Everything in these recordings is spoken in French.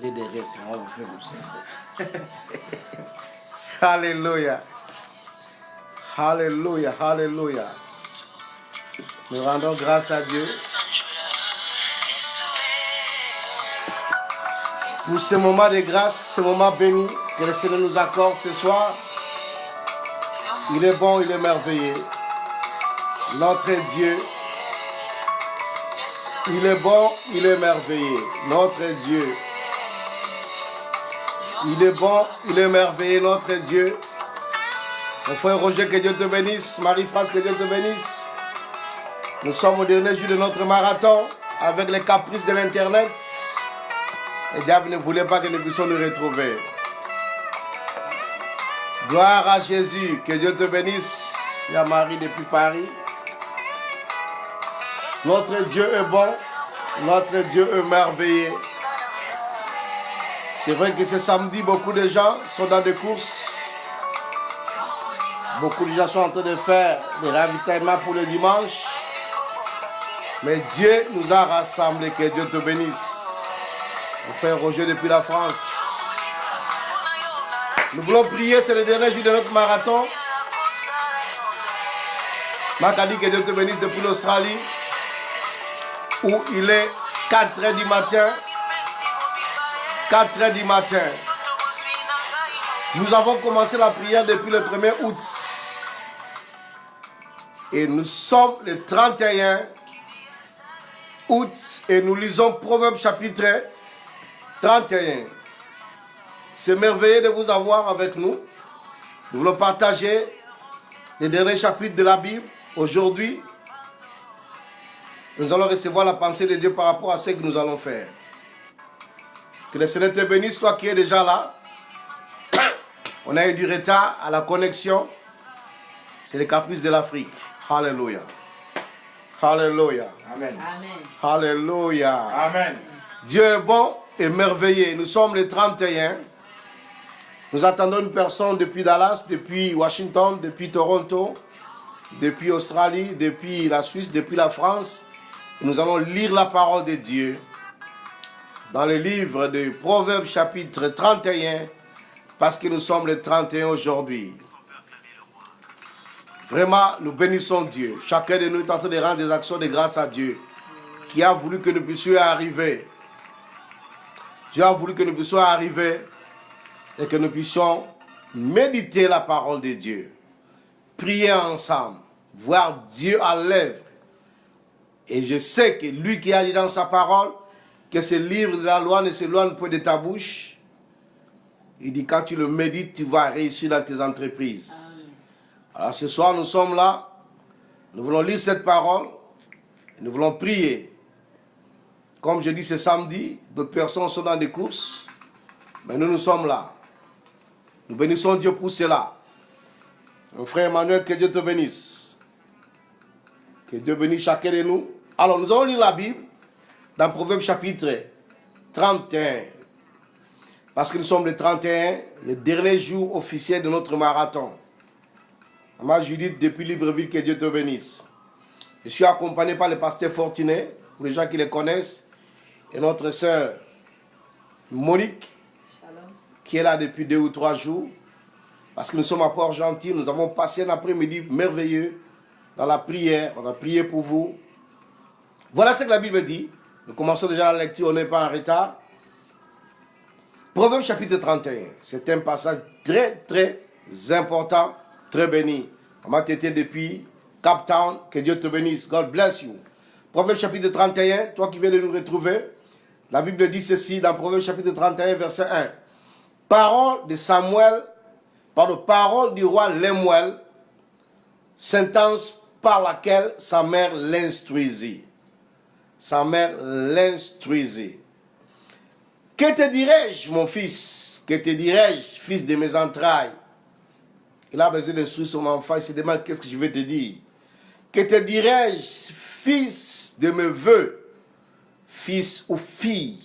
Les derrière, on va faire comme ça. Alléluia. Alléluia, alléluia. Nous rendons grâce à Dieu pour ce moment de grâce, ce moment béni que le Seigneur nous accorde ce soir. Il est bon, il est merveilleux. Notre Dieu, il est bon, il est merveilleux. Notre Dieu, il est bon, il est merveilleux, notre Dieu. Mon frère Roger, que Dieu te bénisse. Marie-France, que Dieu te bénisse. Nous sommes au dernier jour de notre marathon avec les caprices de l'Internet. Le diable ne voulait pas que nous puissions nous retrouver. Gloire à Jésus, que Dieu te bénisse. Il y a Marie depuis Paris. Notre Dieu est bon, notre Dieu est merveilleux. C'est vrai que ce samedi, beaucoup de gens sont dans des courses. Beaucoup de gens sont en train de faire des ravitaillements pour le dimanche. Mais Dieu nous a rassemblés, que Dieu te bénisse. Mon frère Roger depuis la France. Nous voulons prier, c'est le dernier jour de notre marathon. Marc a dit que Dieu te bénisse depuis l'Australie, où il est 4h du matin. 4h du matin. Nous avons commencé la prière depuis le 1er août. Et nous sommes le 31 août et nous lisons Proverbes chapitre 31. C'est merveilleux de vous avoir avec nous. Nous voulons partager les derniers chapitres de la Bible. Aujourd'hui, nous allons recevoir la pensée de Dieu par rapport à ce que nous allons faire. Que le Seigneur te bénisse, toi qui es déjà là. On a eu du retard à la connexion. C'est les caprices de l'Afrique. Alléluia. Alléluia. Amen. Alléluia. Amen. Dieu est bon et merveilleux. Nous sommes les 31. Nous attendons une personne depuis Dallas, depuis Washington, depuis Toronto, depuis Australie, depuis la Suisse, depuis la France. Nous allons lire la parole de Dieu dans le livre de Proverbes chapitre 31, parce que nous sommes les 31 aujourd'hui. Vraiment, nous bénissons Dieu. Chacun de nous est en train de rendre des actions de grâce à Dieu, qui a voulu que nous puissions arriver. Dieu a voulu que nous puissions arriver et que nous puissions méditer la parole de Dieu, prier ensemble, voir Dieu à l'œuvre. Et je sais que lui qui a dit dans sa parole que ce livre de la loi ne s'éloigne point de ta bouche, il dit quand tu le médites, tu vas réussir dans tes entreprises. Alors ce soir, nous sommes là, nous voulons lire cette parole, nous voulons prier. Comme je dis, c'est samedi, d'autres personnes sont dans des courses, mais nous sommes là. Nous bénissons Dieu pour cela. Mon frère Emmanuel, que Dieu te bénisse. Que Dieu bénisse chacun de nous. Alors, nous allons lire la Bible dans Proverbes chapitre 31. Parce que nous sommes le 31, le dernier jour officiel de notre marathon. Maman Judith, depuis Libreville, que Dieu te bénisse. Je suis accompagné par le pasteur Fortinet, pour les gens qui les connaissent, et notre sœur Monique, qui est là depuis 2 ou 3 jours, parce que nous sommes à Port-Gentil. Nous avons passé un après-midi merveilleux dans la prière. On a prié pour vous. Voilà ce que la Bible dit. Nous commençons déjà la lecture, on n'est pas en retard. Proverbes chapitre 31. C'est un passage très, très important, très béni. Maman Tété depuis Cape Town, que Dieu te bénisse. God bless you. Proverbes chapitre 31, toi qui viens de nous retrouver, la Bible dit ceci dans Proverbes chapitre 31, verset 1. Parole de Samuel, parole du roi Lemuel, sentence par laquelle sa mère l'instruisit. Sa mère l'instruisit. Que te dirais-je, mon fils? Que te dirais-je, fils de mes entrailles? Il a besoin d'instruire son enfant, il se demande qu'est-ce que je vais te dire. Que te dirais-je, fils de mes voeux, fils ou fille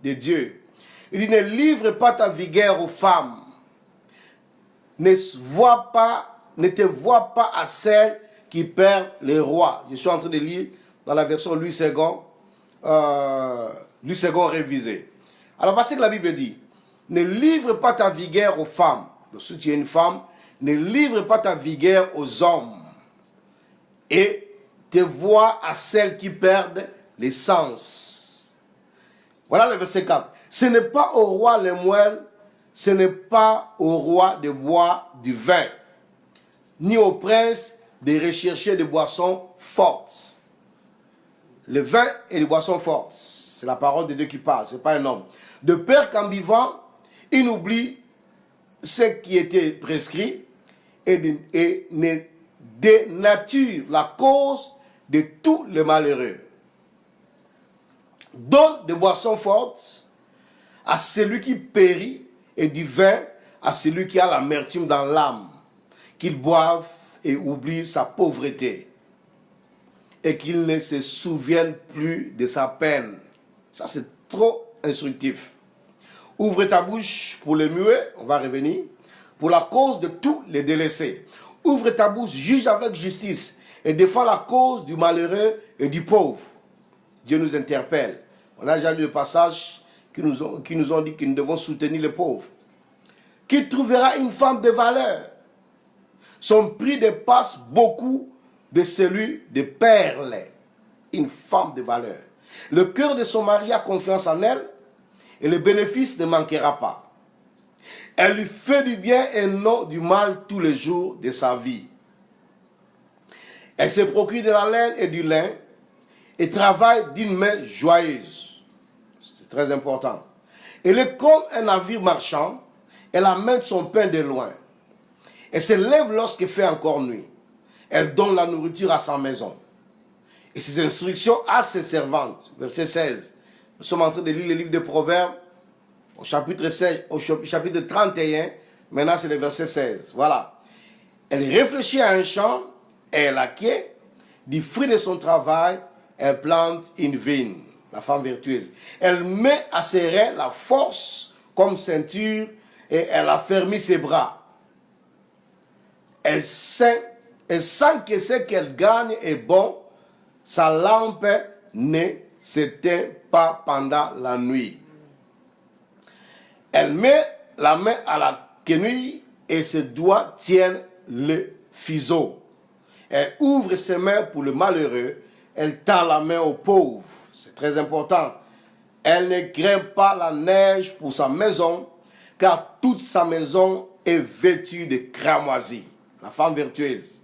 de Dieu? Il dit, ne livre pas ta vigueur aux femmes. Ne te vois pas à celle qui perd les rois. Je suis en train de lire dans la version Louis II révisée. Alors voici que la Bible dit. Ne livre pas ta vigueur aux femmes. Donc, si tu es une femme, ne livre pas ta vigueur aux hommes. Et te vois à celles qui perdent les sens. Voilà le verset 4. Ce n'est pas au roi les moelles, ce n'est pas au roi de boire du vin, ni au prince de rechercher des boissons fortes. Le vin et les boissons fortes, c'est la parole de Dieu qui parle, ce n'est pas un homme. De peur qu'en vivant, il oublie ce qui était prescrit et ne dénature la cause de tous les malheureux. Donne des boissons fortes à celui qui périt et du vin à celui qui a l'amertume dans l'âme, qu'il boive et oublie sa pauvreté et qu'il ne se souvienne plus de sa peine. Ça, c'est trop instructif. Ouvre ta bouche pour les muets, on va revenir, pour la cause de tous les délaissés. Ouvre ta bouche, juge avec justice et défends la cause du malheureux et du pauvre. Dieu nous interpelle. On a déjà lu le passage qui nous ont dit que nous devons soutenir les pauvres. Qui trouvera une femme de valeur? Son prix dépasse beaucoup de celui de perles. Une femme de valeur. Le cœur de son mari a confiance en elle et le bénéfice ne manquera pas. Elle lui fait du bien et non du mal tous les jours de sa vie. Elle se procure de la laine et du lin et travaille d'une main joyeuse. C'est très important. Elle est comme un navire marchand. Elle amène son pain de loin. Elle se lève lorsqu'il fait encore nuit. Elle donne la nourriture à sa maison. Et ses instructions à ses servantes. Verset 16. Nous sommes en train de lire le livre des Proverbes au chapitre 16, au chapitre 31. Maintenant, c'est le verset 16. Voilà. Elle réfléchit à un champ et elle acquiert du fruit de son travail. Elle plante une vigne. La femme vertueuse. Elle met à ses reins la force comme ceinture et elle a fermé ses bras. Elle sent que ce qu'elle gagne est bon. Sa lampe ne s'éteint pas pendant la nuit. Elle met la main à la quenouille et ses doigts tiennent le fiseau. Elle ouvre ses mains pour le malheureux. Elle tend la main aux pauvres. C'est très important. Elle ne craint pas la neige pour sa maison, car toute sa maison est vêtue de cramoisis. La femme vertueuse.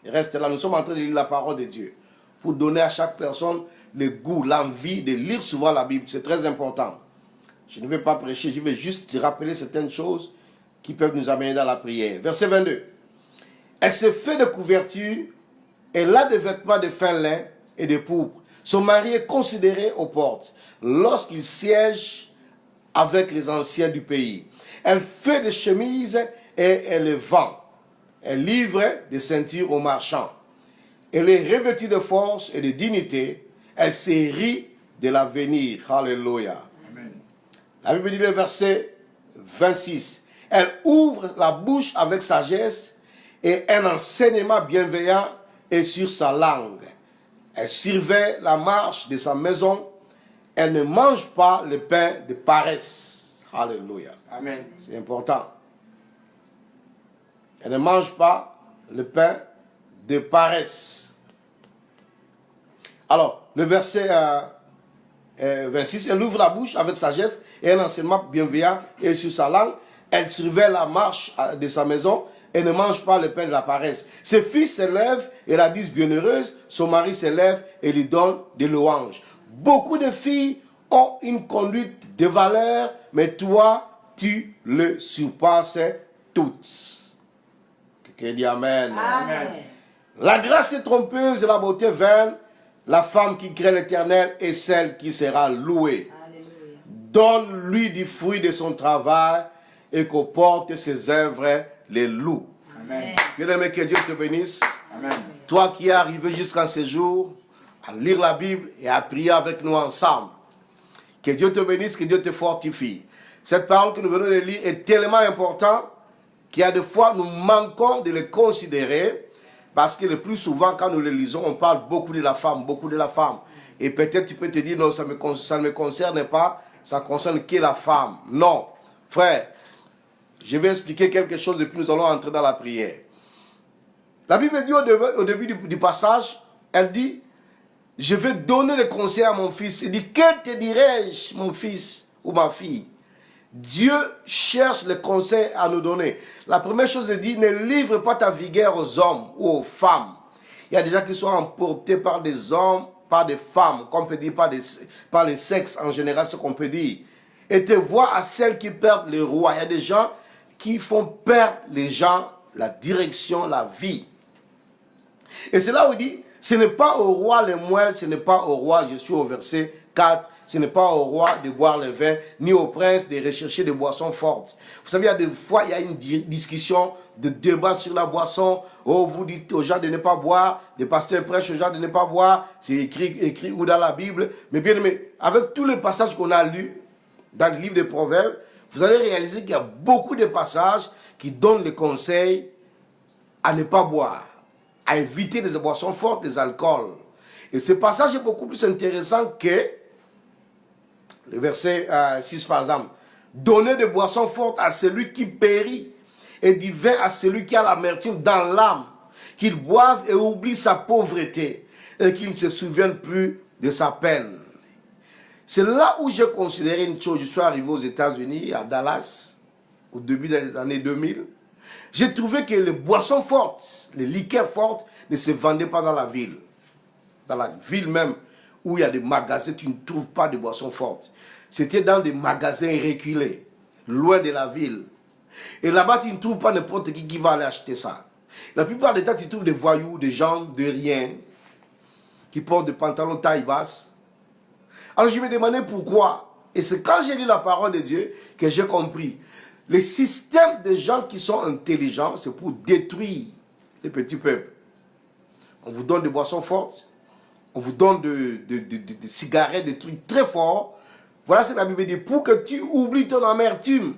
Il reste là. Nous sommes en train de lire la parole de Dieu pour donner à chaque personne le goût, l'envie de lire souvent la Bible. C'est très important. Je ne vais pas prêcher, je vais juste te rappeler certaines choses qui peuvent nous amener dans la prière. Verset 22. Elle se fait de couverture, elle a des vêtements de fin lin et de pourpre. Son mari est considéré aux portes lorsqu'il siège avec les anciens du pays. Elle fait des chemises et elle les vend. Elle livre des ceintures aux marchands. Elle est revêtue de force et de dignité. Elle se rit de l'avenir. Alléluia. Amen. La Bible dit le verset 26. Elle ouvre la bouche avec sagesse et un enseignement bienveillant est sur sa langue. Elle surveille la marche de sa maison. Elle ne mange pas le pain de paresse. Alléluia. Amen. C'est important. Elle ne mange pas le pain de paresse. Alors, le verset 26, elle ouvre la bouche avec sagesse et un enseignement bienveillant est sur sa langue. Elle surveille la marche de sa maison et ne mange pas le pain de la paresse. Ses fils se lèvent et la disent bienheureuse. Son mari se lève et lui donne des louanges. Beaucoup de filles ont une conduite de valeur, mais toi, tu le surpasses toutes. Quelqu'un dit Amen. Amen. La grâce est trompeuse et la beauté vaine. La femme qui craint l'Éternel est celle qui sera louée. Alléluia. Donne-lui du fruit de son travail et qu'au porte ses œuvres les louent. Amen. Bien-aimé, que Dieu te bénisse. Amen. Toi qui es arrivé jusqu'à ce jour à lire la Bible et à prier avec nous ensemble. Que Dieu te bénisse, que Dieu te fortifie. Cette parole que nous venons de lire est tellement importante qu'il y a des fois nous manquons de les considérer. Parce que le plus souvent, quand nous les lisons, on parle beaucoup de la femme, beaucoup de la femme. Et peut-être tu peux te dire, non, ça ne me concerne pas, ça concerne que la femme. Non, frère, je vais expliquer quelque chose et puis nous allons entrer dans la prière. La Bible dit au début du passage, elle dit, je vais donner le conseil à mon fils. Il dit, que te dirais-je, mon fils ou ma fille? Dieu cherche le conseil à nous donner. La première chose, il dit, ne livre pas ta vigueur aux hommes ou aux femmes. Il y a des gens qui sont emportés par des hommes, par des femmes, qu'on peut dire par les sexes en général, ce qu'on peut dire. Et te vois à celles qui perdent les rois. Il y a des gens qui font perdre les gens la direction, la vie. Et c'est là où il dit, ce n'est pas au roi les moelles, ce n'est pas au roi, je suis au verset 4, ce n'est pas au roi de boire le vin, ni au prince de rechercher des boissons fortes. Vous savez, il y a des fois, il y a une discussion, de débat sur la boisson. Oh, vous dites aux gens de ne pas boire, les pasteurs prêchent aux gens de ne pas boire, c'est écrit ou dans la Bible. Mais bien aimé, avec tous les passages qu'on a lus dans le livre des Proverbes, vous allez réaliser qu'il y a beaucoup de passages qui donnent les conseils à ne pas boire, à éviter les boissons fortes, les alcools. Et ce passage est beaucoup plus intéressant que le verset 6 par exemple. Donner des boissons fortes à celui qui périt et du vin à celui qui a l'amertume dans l'âme, qu'il boive et oublie sa pauvreté et qu'il ne se souvienne plus de sa peine. C'est là où j'ai considéré une chose. Je suis arrivé aux États-Unis, à Dallas, au début des années 2000. J'ai trouvé que les boissons fortes, les liqueurs fortes, ne se vendaient pas dans la ville. Dans la ville même, où il y a des magasins, tu ne trouves pas de boissons fortes. C'était dans des magasins reculés, loin de la ville. Et là-bas, tu ne trouves pas n'importe qui va aller acheter ça. La plupart des temps, tu trouves des voyous, des gens de rien, qui portent des pantalons taille basse. Alors je me demandais pourquoi. Et c'est quand j'ai lu la parole de Dieu que j'ai compris. Les systèmes de gens qui sont intelligents, c'est pour détruire les petits peuples. On vous donne des boissons fortes, on vous donne des cigarettes, des trucs très forts. Voilà ce que la Bible dit, pour que tu oublies ton amertume.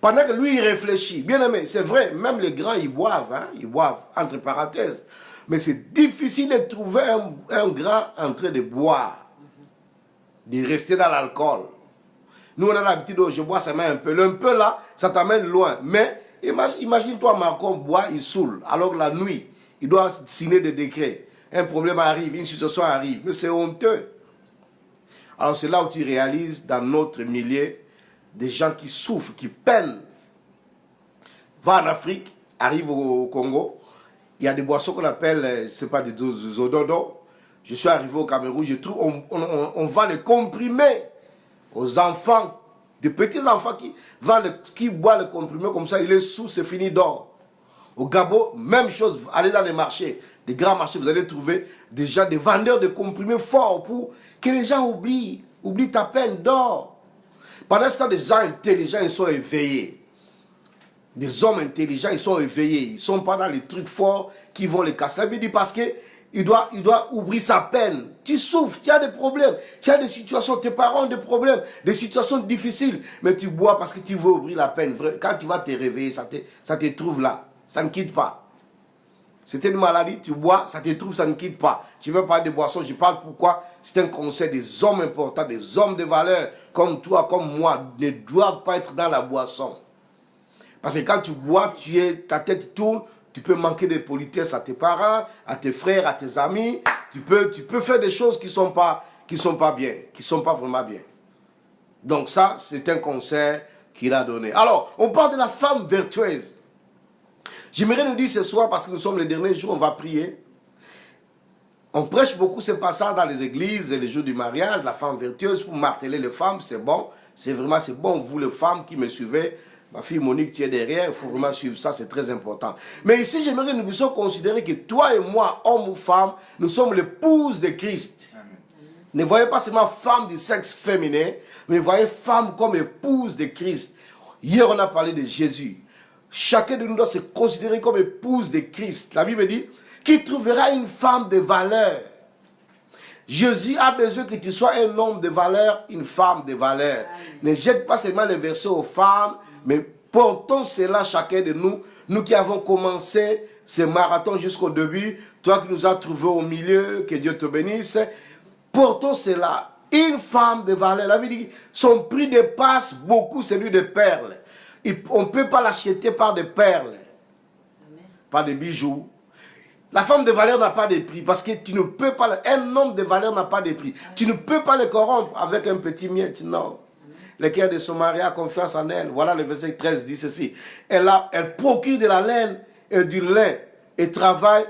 Pendant que lui, il réfléchit. Bien aimé, c'est vrai, même les grands, ils boivent, ils boivent, entre parenthèses. Mais c'est difficile de trouver un grand en train de boire, de rester dans l'alcool. Nous, on a l'habitude, je bois, ça met un peu. Un peu là, ça t'amène loin. Mais imagine-toi, Marcon boit, il saoule. Alors la nuit, il doit signer des décrets. Un problème arrive, une situation arrive. Mais c'est honteux. Alors c'est là où tu réalises, dans notre milieu, des gens qui souffrent, qui peinent. Va en Afrique, arrive au Congo, il y a des boissons qu'on appelle, c'est pas des zododo. Je suis arrivé au Cameroun, je trouve, on va les comprimer aux enfants, des petits enfants qui boivent le comprimé comme ça, il est sous, c'est fini d'or. Au Gabon, même chose, allez dans les marchés, des grands marchés, vous allez trouver des gens, des vendeurs de comprimés forts pour que les gens oublient ta peine d'or. Pendant ce temps, des gens intelligents, ils sont éveillés. Des hommes intelligents, ils sont éveillés. Ils ne sont pas dans les trucs forts qui vont les casser. La Bible dit parce qu'il doit ouvrir sa peine. Tu souffres, tu as des problèmes, tu as des situations, tes parents ont des problèmes, des situations difficiles. Mais tu bois parce que tu veux ouvrir la peine. Quand tu vas te réveiller, ça te trouve là. Ça ne quitte pas. C'était une maladie, tu bois, ça te trouve, ça ne quitte pas. Je ne veux pas de boisson, je parle pourquoi. C'est un conseil des hommes importants, des hommes de valeur, comme toi, comme moi, ne doivent pas être dans la boisson. Parce que quand tu bois, ta tête tourne, tu peux manquer de politesse à tes parents, à tes frères, à tes amis. Tu peux faire des choses qui ne sont pas bien, qui ne sont pas vraiment bien. Donc ça, c'est un conseil qu'il a donné. Alors, on parle de la femme vertueuse. J'aimerais nous dire ce soir, parce que nous sommes les derniers jours, on va prier. On prêche beaucoup ce passage dans les églises et les jours du mariage, la femme vertueuse, pour marteler les femmes, c'est bon. C'est bon, vous les femmes qui me suivez. Ma fille Monique, tu es derrière, il faut vraiment suivre ça, c'est très important. Mais ici, j'aimerais que nous puissions considérer que toi et moi, hommes ou femmes, nous sommes l'épouse de Christ. Amen. Ne voyez pas seulement femme du sexe féminin, mais voyez femme comme épouse de Christ. Hier, on a parlé de Jésus. Chacun de nous doit se considérer comme épouse de Christ. La Bible dit, qui trouvera une femme de valeur. Jésus a besoin que tu sois un homme de valeur, une femme de valeur. Ne jette pas seulement les versets aux femmes, mais portons cela chacun de nous. Nous qui avons commencé ce marathon jusqu'au début, toi qui nous as trouvés au milieu, que Dieu te bénisse. Portons cela. Une femme de valeur. La Bible dit, son prix dépasse beaucoup celui des perles. On ne peut pas l'acheter par des perles, par des bijoux. La femme de valeur n'a pas de prix parce que tu ne peux pas, un homme de valeur n'a pas de prix. Tu ne peux pas le corrompre avec un petit miette, non. Le cœur de son mari a confiance en elle. Voilà le verset 13 dit ceci. Elle procure de la laine et du lin et travaille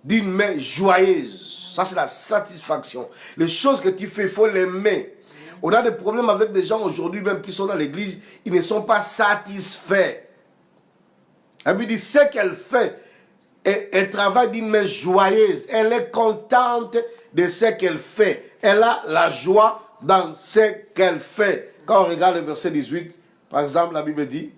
d'une main joyeuse. Ça, c'est la satisfaction. Les choses que tu fais, il faut l'aimer. On a des problèmes avec des gens aujourd'hui même qui sont dans l'église, ils ne sont pas satisfaits. Elle me dit, ce qu'elle fait, elle travaille d'une main joyeuse. Elle est contente de ce qu'elle fait. Elle a la joie dans ce qu'elle fait. Quand on regarde le verset 18, par exemple, la Bible dit,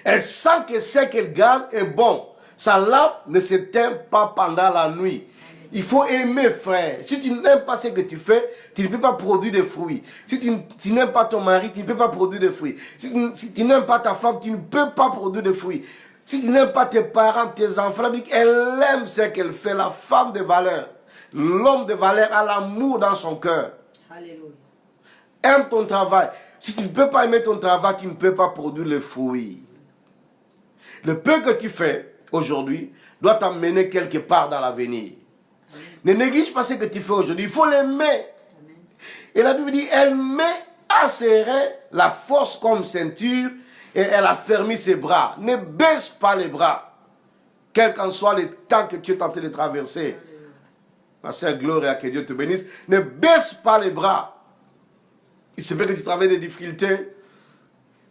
elle sent que ce qu'elle gagne est bon. Sa lampe ne s'éteint pas pendant la nuit. Il faut aimer, frère. Si tu n'aimes pas ce que tu fais, tu ne peux pas produire de fruits. Si tu n'aimes pas ton mari, tu ne peux pas produire de fruits. Si tu n'aimes pas ta femme, tu ne peux pas produire de fruits. Si tu n'aimes pas tes parents, tes enfants, elle aime ce qu'elle fait. La femme de valeur, l'homme de valeur a l'amour dans son cœur. Alléluia. Aime ton travail. Si tu ne peux pas aimer ton travail, tu ne peux pas produire les fruits. Le peu que tu fais aujourd'hui doit t'amener quelque part dans l'avenir. Ne néglige pas ce que tu fais aujourd'hui. Il faut l'aimer. Et la Bible dit, elle met à serrer la force comme ceinture et elle a fermé ses bras. Ne baisse pas les bras. Quel qu'en soit le temps que tu es tenté de traverser. Ma sœur Gloria, que Dieu te bénisse. Ne baisse pas les bras. Il se peut que tu travailles des difficultés,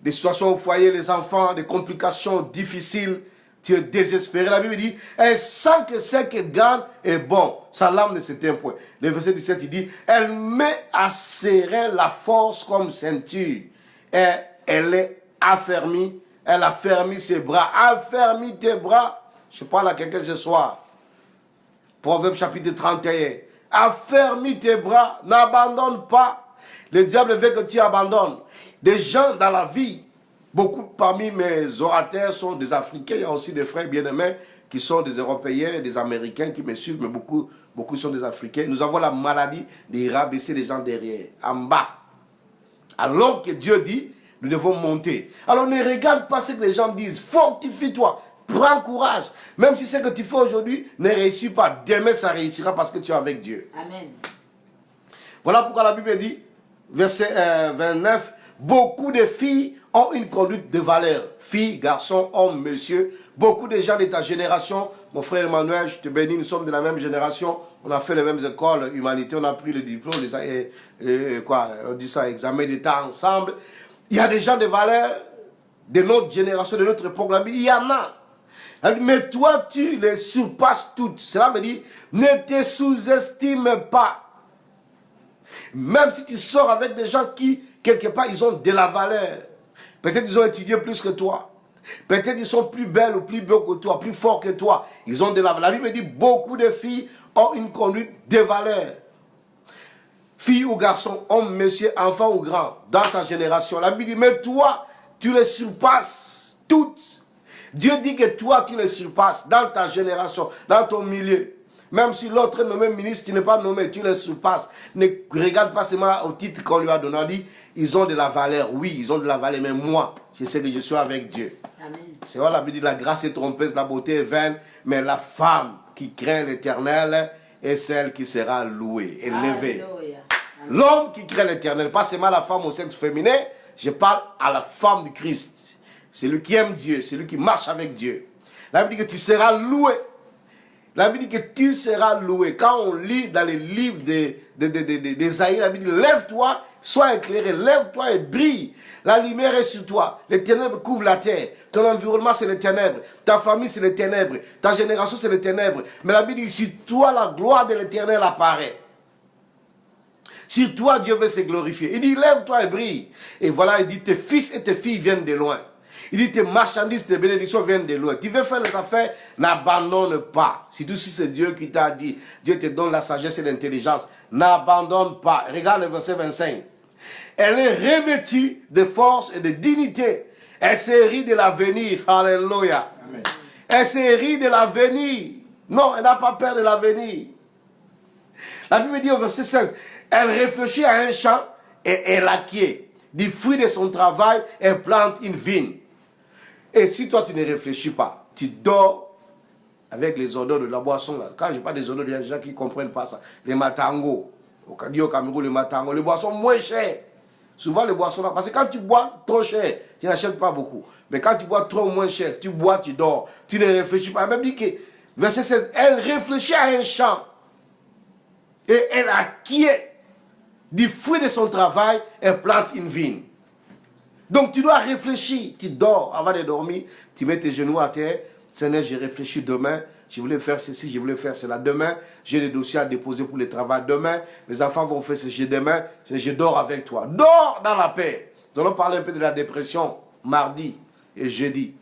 des situations au foyer, les enfants, des complications difficiles. Tu es désespéré. La Bible dit, elle sent que ce qu'elle gagne est bon. Sa lame ne s'éteint point. Le verset 17, il dit, elle met à serrer la force comme ceinture. Et elle est affermie. Elle a fermé ses bras. Affermis tes bras. Je parle à quelqu'un ce soir. Proverbe chapitre 31. Affermis tes bras. N'abandonne pas. Le diable veut que tu abandonnes. Des gens dans la vie. Beaucoup parmi mes orateurs sont des Africains. Il y a aussi des frères bien-aimés qui sont des Européens, des Américains qui me suivent, mais beaucoup sont des Africains. Nous avons la maladie de rabaisser les gens derrière, en bas. Alors que Dieu dit, nous devons monter. Alors ne regarde pas ce que les gens disent. Fortifie-toi, prends courage. Même si ce que tu fais aujourd'hui ne réussit pas, demain ça réussira parce que tu es avec Dieu. Amen. Voilà pourquoi la Bible dit, verset 29, beaucoup de filles ont une conduite de valeur. Filles, garçons, hommes, messieurs. Beaucoup de gens de ta génération, mon frère Emmanuel, je te bénis, nous sommes de la même génération. On a fait les mêmes écoles, humanité, on a pris le diplôme, on dit ça, examen d'État ensemble. Il y a des gens de valeur de notre génération, de notre époque. Il y en a. Mais toi, tu les surpasses toutes. Cela veut dire, ne te sous-estime pas. Même si tu sors avec des gens qui, quelque part, ils ont de la valeur. Peut-être ils ont étudié plus que toi. Peut-être ils sont plus belles ou plus beaux que toi, plus forts que toi. Ils ont de la valeur. La Bible dit beaucoup de filles ont une conduite de valeur. Filles ou garçons, hommes, messieurs, enfants ou grands, dans ta génération. La Bible dit, mais toi, tu les surpasses toutes. Dieu dit que toi, tu les surpasses dans ta génération, dans ton milieu. Même si l'autre est nommé ministre, tu n'es pas nommé, tu les surpasses. Ne regarde pas seulement au titre qu'on lui a donné. On dit, ils ont de la valeur. Oui, ils ont de la valeur, mais moi, je sais que je suis avec Dieu. Amen. C'est vrai, la Bible dit, la grâce est trompeuse, la beauté est vaine, mais la femme qui craint l'Éternel est celle qui sera louée, élevée. L'homme qui craint l'Éternel, pas seulement la femme au sexe féminin, je parle à la femme de Christ. C'est lui qui aime Dieu, c'est lui qui marche avec Dieu. La Bible dit que tu seras loué. La Bible dit que tu seras loué. Quand on lit dans les livres d'Ésaïe, la Bible dit, lève-toi, sois éclairé, lève-toi et brille. La lumière est sur toi. Les ténèbres couvrent la terre. Ton environnement, c'est les ténèbres. Ta famille, c'est les ténèbres. Ta génération, c'est les ténèbres. Mais la Bible dit, sur toi, la gloire de l'Éternel apparaît. Sur toi, Dieu veut se glorifier. Il dit, lève-toi et brille. Et voilà, il dit, tes fils et tes filles viennent de loin. Il dit, tes marchandises, tes bénédictions viennent de loin. Tu veux faire les affaires, n'abandonne pas. Surtout si c'est Dieu qui t'a dit. Dieu te donne la sagesse et l'intelligence. N'abandonne pas. Regarde le verset 25. Elle est revêtue de force et de dignité. Elle se rit de l'avenir. Alléluia. Amen. Elle se rit de l'avenir. Non, elle n'a pas peur de l'avenir. La Bible dit au verset 16. Elle réfléchit à un champ et elle acquiert. Du fruit de son travail, elle plante une vigne. Et si toi, tu ne réfléchis pas, tu dors avec les odeurs de la boisson. Là. Quand je parle des odeurs, il y a des gens qui ne comprennent pas ça. Les matangos. Au Cameroun, les matangos. Les boissons moins chères. Souvent, les boissons là. Parce que quand tu bois trop cher, tu n'achètes pas beaucoup. Mais quand tu bois trop moins cher, tu bois, tu dors. Tu ne réfléchis pas. Elle même dit que, verset 16, elle réfléchit à un champ. Et elle acquiert du fruit de son travail, elle plante une vigne. Donc tu dois réfléchir. Tu dors avant de dormir. Tu mets tes genoux à terre. Seigneur, j'ai réfléchi demain. Je voulais faire ceci, je voulais faire cela demain. J'ai des dossiers à déposer pour le travail demain. Mes enfants vont faire ceci demain. Je dors avec toi. Dors dans la paix. Nous allons parler un peu de la dépression mardi et jeudi.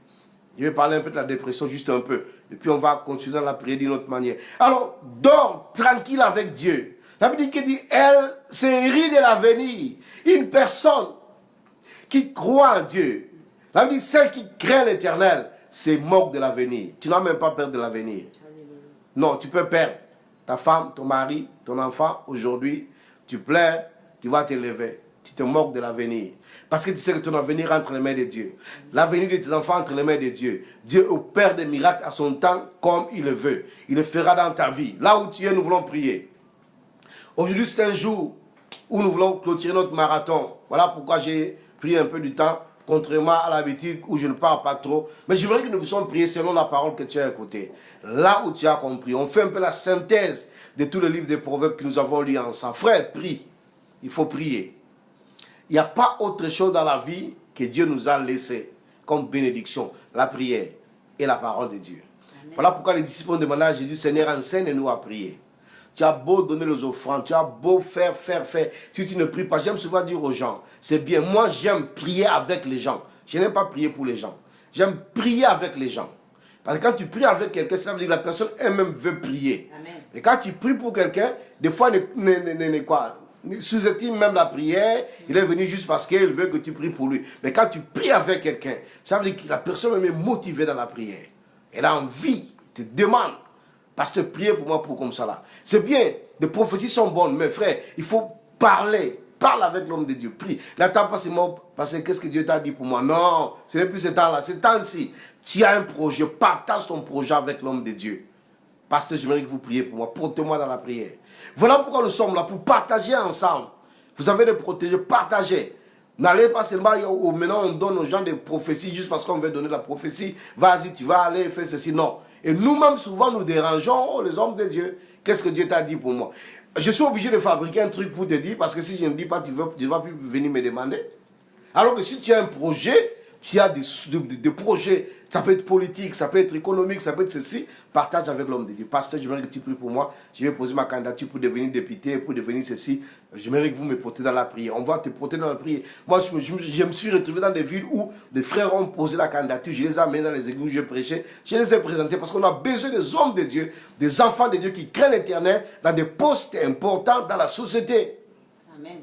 Je vais parler un peu de la dépression juste un peu. Et puis on va continuer dans la prière d'une autre manière. Alors, dors tranquille avec Dieu. La Bible dit, elle s'est rie de l'avenir. Une personne qui croit en Dieu. La Bible dit, celle qui craint l'Éternel, se moque de l'avenir. Tu n'as même pas peur de l'avenir. Non, tu peux perdre ta femme, ton mari, ton enfant aujourd'hui. Tu pleures, tu vas te lever. Tu te moques de l'avenir. Parce que tu sais que ton avenir entre les mains de Dieu. L'avenir de tes enfants entre les mains de Dieu. Dieu opère des miracles à son temps comme il le veut. Il le fera dans ta vie. Là où tu es, nous voulons prier. Aujourd'hui, c'est un jour où nous voulons clôturer notre marathon. Voilà pourquoi j'ai pris un peu du temps, contrairement à l'habitude où je ne parle pas trop. Mais j'aimerais que nous puissions prier selon la parole que tu as écoutée. Là où tu as compris. On fait un peu la synthèse de tous les livres des proverbes que nous avons lus ensemble. Frère, prie. Il faut prier. Il n'y a pas autre chose dans la vie que Dieu nous a laissé comme bénédiction. La prière et la parole de Dieu. Amen. Voilà pourquoi les disciples ont demandé à Jésus, Seigneur, enseigne-nous à prier. Tu as beau donner les offrandes, tu as beau faire. Si tu ne pries pas, j'aime souvent dire aux gens, c'est bien, moi j'aime prier avec les gens. Je n'aime pas prier pour les gens. J'aime prier avec les gens. Parce que quand tu pries avec quelqu'un, ça veut dire que la personne elle-même veut prier. Amen. Et quand tu pries pour quelqu'un, des fois, sous-estime même la prière, il est venu juste parce qu'il veut que tu pries pour lui. Mais quand tu pries avec quelqu'un, ça veut dire que la personne est motivée dans la prière. Elle a envie, elle te demande. Parce que prier pour moi, pour comme ça là. C'est bien, les prophéties sont bonnes, mais frère, il faut parler. Parle avec l'homme de Dieu, prie. N'attends pas seulement parce que qu'est-ce que Dieu t'a dit pour moi. Non, ce n'est plus ce temps-là, c'est ce temps-ci. Tu as un projet, partage ton projet avec l'homme de Dieu. Pasteur, j'aimerais que vous priez pour moi, portez-moi dans la prière. Voilà pourquoi nous sommes là, pour partager ensemble. Vous avez des protégés, partagez. N'allez pas seulement, maintenant on donne aux gens des prophéties juste parce qu'on veut donner la prophétie. Vas-y, tu vas aller faire ceci. Non. Et nous-mêmes, souvent, nous dérangeons les hommes de Dieu. Qu'est-ce que Dieu t'a dit pour moi? Je suis obligé de fabriquer un truc pour te dire, parce que si je ne dis pas, tu ne vas plus venir me demander. Alors que si tu as un projet, tu as des projets, ça peut être politique, ça peut être économique, ça peut être ceci, partage avec l'homme de Dieu. Pasteur, j'aimerais que tu pries pour moi. Je vais poser ma candidature pour devenir député, pour devenir ceci. J'aimerais que vous me portez dans la prière. On va te porter dans la prière. Moi, je me suis retrouvé dans des villes où des frères ont posé la candidature. Je les ai amenés dans les églises où je prêchais. Je les ai présentés parce qu'on a besoin des hommes de Dieu, des enfants de Dieu qui craignent l'Éternel dans des postes importants dans la société. Amen.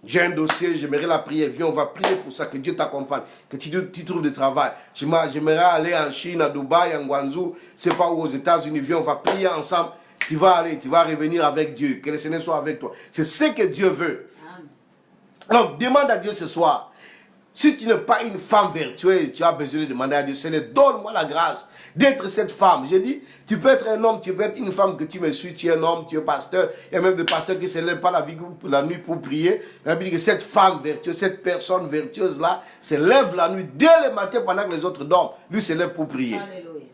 J'ai un dossier, j'aimerais la prière. Viens, on va prier pour ça, que Dieu t'accompagne, que tu trouves du travail. J'aimerais aller en Chine, à Dubaï, en Guangzhou, c'est pas où, aux États-Unis. Viens, on va prier ensemble. Tu vas aller, tu vas revenir avec Dieu. Que le Seigneur soit avec toi. C'est ce que Dieu veut. Alors, demande à Dieu ce soir. Si tu n'es pas une femme vertueuse, tu as besoin de demander à Dieu, Seigneur, donne-moi la grâce d'être cette femme. J'ai dit, tu peux être un homme, tu peux être une femme que tu me suis, tu es un homme, tu es pasteur. Il y a même des pasteurs qui ne se lèvent pas la nuit pour prier. La Bible dit que cette femme vertueuse, cette personne vertueuse-là, se lève la nuit dès le matin pendant que les autres dorment. Lui se lève pour prier. Alléluia.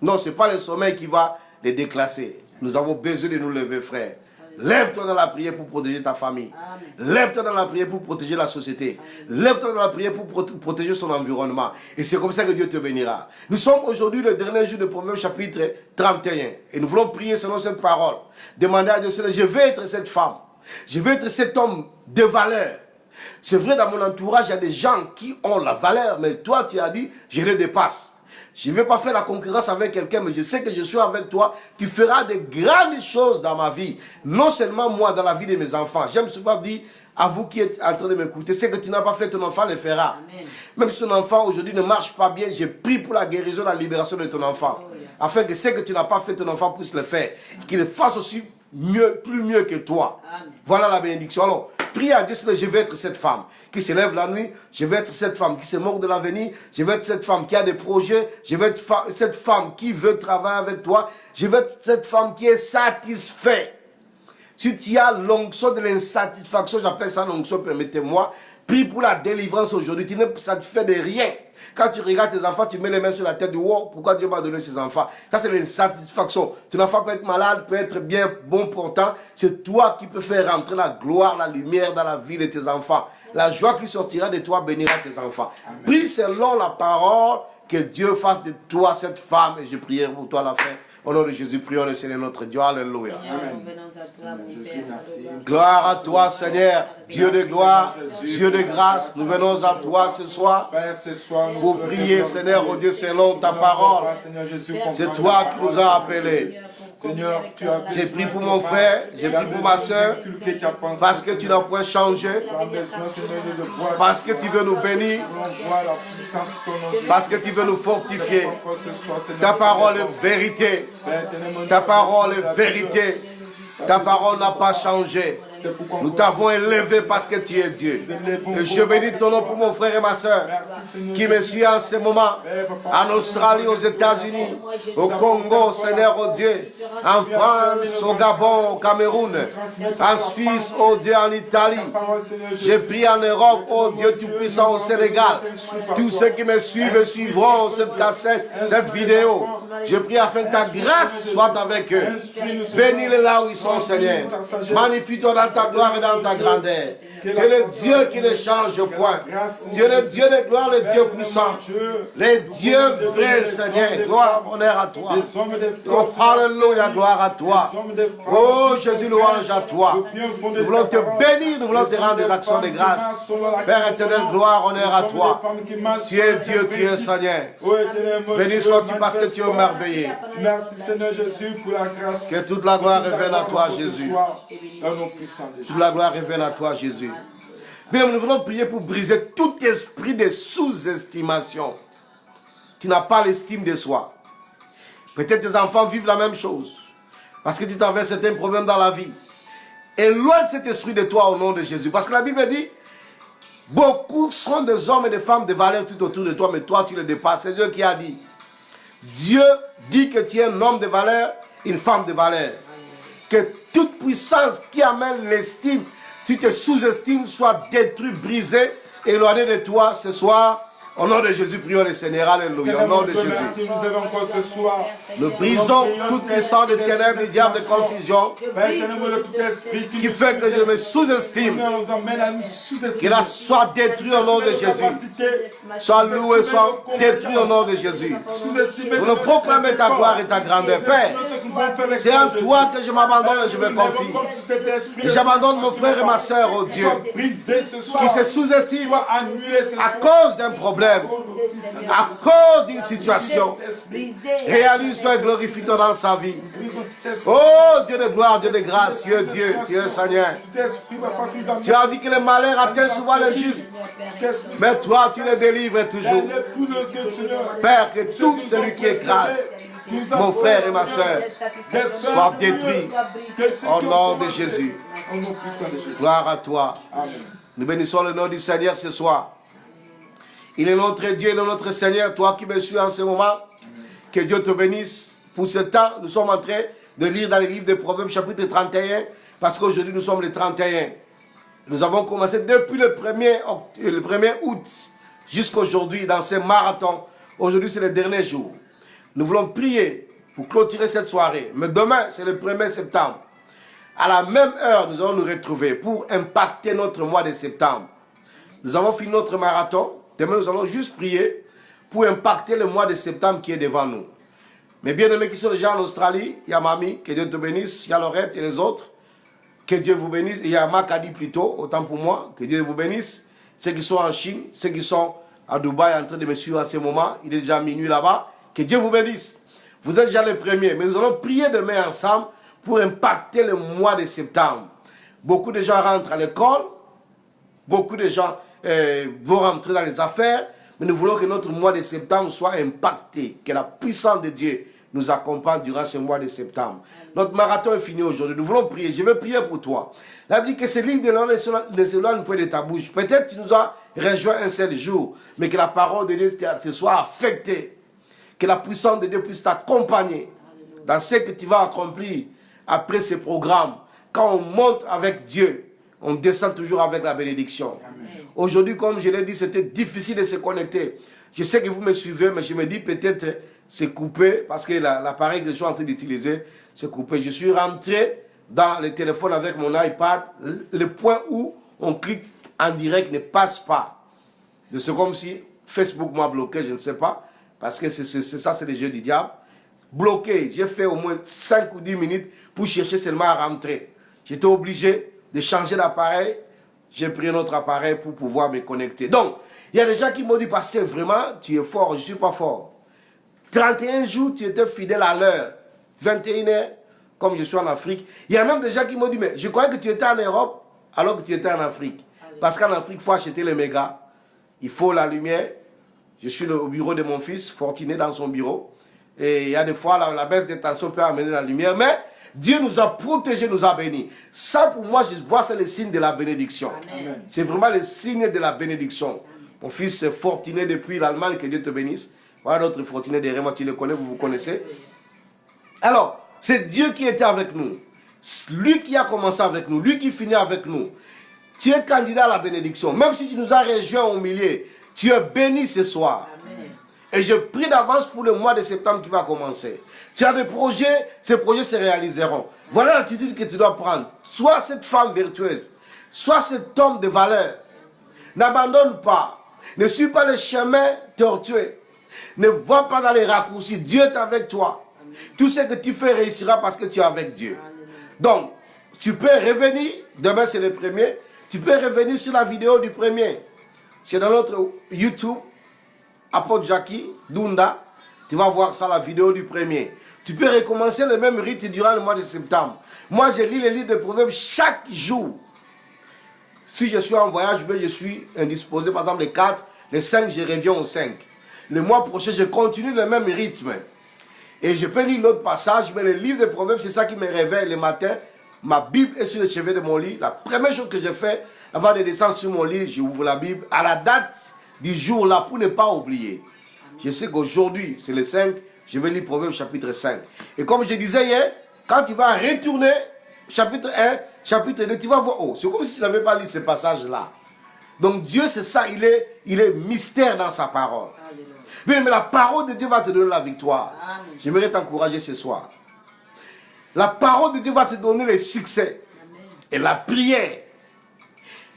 Non, ce n'est pas le sommeil qui va les déclasser. Nous avons besoin de nous lever, frère. Lève-toi dans la prière pour protéger ta famille. Lève-toi dans la prière pour protéger la société. Lève-toi dans la prière pour protéger son environnement. Et c'est comme ça que Dieu te bénira. Nous sommes aujourd'hui le dernier jour de Proverbes chapitre 31. Et nous voulons prier selon cette parole. Demander à Dieu, Seigneur, je veux être cette femme. Je veux être cet homme de valeur. C'est vrai, dans mon entourage, il y a des gens qui ont la valeur. Mais toi, tu as dit, je les dépasse. Je ne vais pas faire la concurrence avec quelqu'un, mais je sais que je suis avec toi. Tu feras de grandes choses dans ma vie. Non seulement moi, dans la vie de mes enfants. J'aime souvent dire à vous qui êtes en train de m'écouter, c'est que tu n'as pas fait, ton enfant le fera. Amen. Même si ton enfant aujourd'hui ne marche pas bien, je prie pour la guérison, la libération de ton enfant. Oh, yeah. Afin que ce que tu n'as pas fait, ton enfant puisse le faire. Qu'il le fasse aussi plus mieux que toi. Amen. Voilà la bénédiction. Alors, prie à Dieu, Seigneur, je vais être cette femme qui se lève la nuit, je vais être cette femme qui se moque de l'avenir, je vais être cette femme qui a des projets, je vais être cette femme qui veut travailler avec toi, je vais être cette femme qui est satisfaite. Si tu as l'onction de l'insatisfaction, j'appelle ça l'onction, permettez-moi, prie pour la délivrance aujourd'hui, tu n'es satisfait de rien. Quand tu regardes tes enfants, tu mets les mains sur la tête du wow, pourquoi Dieu m'a donné ses enfants? Ça, c'est l'insatisfaction. Ton enfant peut être malade, peut être bien bon portant. C'est toi qui peux faire rentrer la gloire, la lumière dans la vie de tes enfants. La joie qui sortira de toi bénira tes enfants. Amen. Prie selon la parole, que Dieu fasse de toi cette femme. Et je prie pour toi à la fin. Au nom de Jésus, prions le Seigneur notre Dieu. Alléluia. Amen. Gloire à toi, Seigneur, Dieu de gloire, Dieu de grâce. Nous venons à toi ce soir pour prier, Seigneur, oh Dieu, selon ta parole. C'est toi qui nous as appelés. Seigneur, j'ai prié pour mon frère, j'ai prié pour ma soeur, parce que tu n'as point changé, parce que tu veux nous bénir, parce que tu veux nous fortifier. Ta parole est vérité, ta parole est vérité, ta parole n'a pas changé. Nous t'avons élevé parce que tu es Dieu. Et je bénis ton nom pour mon frère et ma soeur qui me suivent en ce moment en Australie, aux États-Unis, au Congo, Seigneur, oh Dieu, en France, au Gabon, au Cameroun, en Suisse, oh Dieu, en Italie. J'ai prié en Europe, oh Dieu Tout-Puissant, au Sénégal. Tous ceux qui me suivent et suivront cette cassette, cette vidéo. Je prie afin que ta grâce soit avec eux. Bénis-les là où ils sont, Seigneur. Magnifie-toi dans ta gloire et dans ta grandeur. Tu es le Dieu qui ne change point. Tu es le Dieu de gloire, le Dieu puissant. Le Dieu vrai, Seigneur. Gloire, honneur à toi. Oh, alléluia, gloire à toi. Oh, Jésus, louange à toi. Nous voulons te bénir, nous voulons te rendre des actions de grâce. Père éternel, gloire, honneur à toi. Tu es Dieu, tu es Seigneur. Béni sois-tu parce que tu es merveilleux. Merci Seigneur Jésus pour la grâce. Que toute la gloire revienne à toi, Jésus. Toute la gloire revienne à toi, Jésus. Bien, nous voulons prier pour briser tout esprit de sous-estimation. Tu n'as pas l'estime de soi. Peut-être tes enfants vivent la même chose. Parce que tu t'avais certains problèmes dans la vie. Éloigne cet esprit de toi au nom de Jésus. Parce que la Bible dit, beaucoup seront des hommes et des femmes de valeur tout autour de toi, mais toi tu les dépasses. C'est Dieu qui a dit. Dieu dit que tu es un homme de valeur, une femme de valeur. Que toute puissance qui amène l'estime, tu te sous-estimes, soit détruit, brisé, éloigné de toi ce soir. Au nom de Jésus, prions le Seigneur. Alléluia. Au nom de Jésus. Nous brisons toute puissance de ténèbres, du diable de confusion, qui fait que je me sous-estime. Qu'il soit détruit au nom de Jésus. Soit loué, soit détruit au nom de Jésus. Pour nous proclamer ta gloire et ta grandeur. Père, c'est en toi que je m'abandonne et je me confie. Et j'abandonne mon frère et ma soeur, oh Dieu, qui se sous-estiment à cause d'un problème, à cause d'une situation. Réalise-toi et glorifie ton dans sa vie. Oh Dieu de gloire, Dieu de grâce, tu es Dieu, tu es Seigneur. Tu as dit que le malheur atteint souvent les justes, mais toi tu les délivres toujours. Père, que tout celui qui écrase mon frère et ma soeur soit détruit au nom de Jésus. Gloire à toi. Nous bénissons le nom du Seigneur ce soir. Il est notre Dieu, il est notre Seigneur. Toi qui me suis en ce moment, que Dieu te bénisse. Pour ce temps, nous sommes en train de lire dans le livre des Proverbes, chapitre 31, parce qu'aujourd'hui nous sommes le 31. Nous avons commencé depuis le 1er août jusqu'à aujourd'hui dans ce marathon. Aujourd'hui, c'est le dernier jour. Nous voulons prier pour clôturer cette soirée. Mais demain, c'est le 1er septembre. À la même heure, nous allons nous retrouver pour impacter notre mois de septembre. Nous avons fini notre marathon. Demain, nous allons juste prier pour impacter le mois de septembre qui est devant nous. Mes bien-aimés qui sont déjà en Australie, il y a Mamie, que Dieu te bénisse. Il y a Laurette et les autres. Que Dieu vous bénisse. Il y a Makadi plutôt, autant pour moi. Que Dieu vous bénisse. Ceux qui sont en Chine, ceux qui sont à Dubaï en train de me suivre en ce moment. Il est déjà minuit là-bas. Que Dieu vous bénisse. Vous êtes déjà les premiers. Mais nous allons prier demain ensemble pour impacter le mois de septembre. Beaucoup de gens rentrent à l'école. Beaucoup de gens vont rentrer dans les affaires. Mais nous voulons que notre mois de septembre soit impacté. Que la puissance de Dieu nous accompagne durant ce mois de septembre. Notre marathon est fini aujourd'hui. Nous voulons prier. Je vais prier pour toi. La Bible dit que ces livres de l'ordre ne s'éloignent point de ta bouche. Peut-être tu nous as rejoint un seul jour, mais que la parole de Dieu te soit affectée. Que la puissance de Dieu puisse t'accompagner dans ce que tu vas accomplir après ce programme. Quand on monte avec Dieu, on descend toujours avec la bénédiction. Aujourd'hui, comme je l'ai dit, c'était difficile de se connecter. Je sais que vous me suivez, mais je me dis peut-être c'est coupé parce que l'appareil que je suis en train d'utiliser, c'est coupé. Je suis rentré dans le téléphone avec mon iPad. Le point où on clique en direct ne passe pas. C'est comme si Facebook m'a bloqué, je ne sais pas. Parce que ça, c'est le jeu du diable. Bloqué. J'ai fait au moins 5 ou 10 minutes pour chercher seulement à rentrer. J'étais obligé de changer d'appareil. J'ai pris un autre appareil pour pouvoir me connecter. Donc, il y a des gens qui m'ont dit, pasteur, vraiment, tu es fort, je ne suis pas fort. 31 jours, tu étais fidèle à l'heure. 21h, comme je suis en Afrique. Il y a même des gens qui m'ont dit, mais je croyais que tu étais en Europe alors que tu étais en Afrique. Parce qu'en Afrique, il faut acheter les mégas. Il faut la lumière. Je suis au bureau de mon fils, Fortuné dans son bureau. Et il y a des fois, la baisse des tensions peut amener la lumière. Mais Dieu nous a protégés, nous a bénis. Ça, pour moi, je vois, c'est le signe de la bénédiction. C'est vraiment le signe de la bénédiction. Mon fils est Fortuné depuis l'Allemagne, que Dieu te bénisse. Voilà d'autres Fortunés derrière moi, tu les connais, vous connaissez. Alors, c'est Dieu qui était avec nous. Lui qui a commencé avec nous, lui qui finit avec nous. Tu es candidat à la bénédiction. Même si tu nous as rejoints au milieu, tu es béni ce soir. Amen. Et je prie d'avance pour le mois de septembre qui va commencer. Tu as des projets, ces projets se réaliseront. Voilà l'attitude que tu dois prendre. Sois cette femme vertueuse. Sois cet homme de valeur. N'abandonne pas. Ne suis pas le chemin tortueux. Ne va pas dans les raccourcis. Dieu est avec toi. Amen. Tout ce que tu fais réussira parce que tu es avec Dieu. Amen. Donc, tu peux revenir. Demain, c'est le premier. Tu peux revenir sur la vidéo du premier. C'est dans notre YouTube. Apôtre Jackie Dunda. Tu vas voir ça, la vidéo du premier. Tu peux recommencer le même rite durant le mois de septembre. Moi, je lis les livres de Proverbes chaque jour. Si je suis en voyage, je suis indisposé. Par exemple, les 4, les 5, je reviens aux 5. Le mois prochain, je continue le même rythme. Et je peux lire l'autre passage, mais le livre de Proverbes, c'est ça qui me réveille le matin. Ma Bible est sur le chevet de mon lit. La première chose que je fais, avant de descendre sur mon lit, j'ouvre la Bible à la date du jour là pour ne pas oublier. Je sais qu'aujourd'hui, c'est le 5, je vais lire Proverbes chapitre 5. Et comme je disais hier, quand tu vas retourner, chapitre 1, chapitre 2, tu vas voir, oh, c'est comme si tu n'avais pas lu ce passage-là. Donc Dieu, c'est ça, il est mystère dans sa parole. Mais la parole de Dieu va te donner la victoire. J'aimerais t'encourager ce soir. La parole de Dieu va te donner le succès. Amen. Et la prière.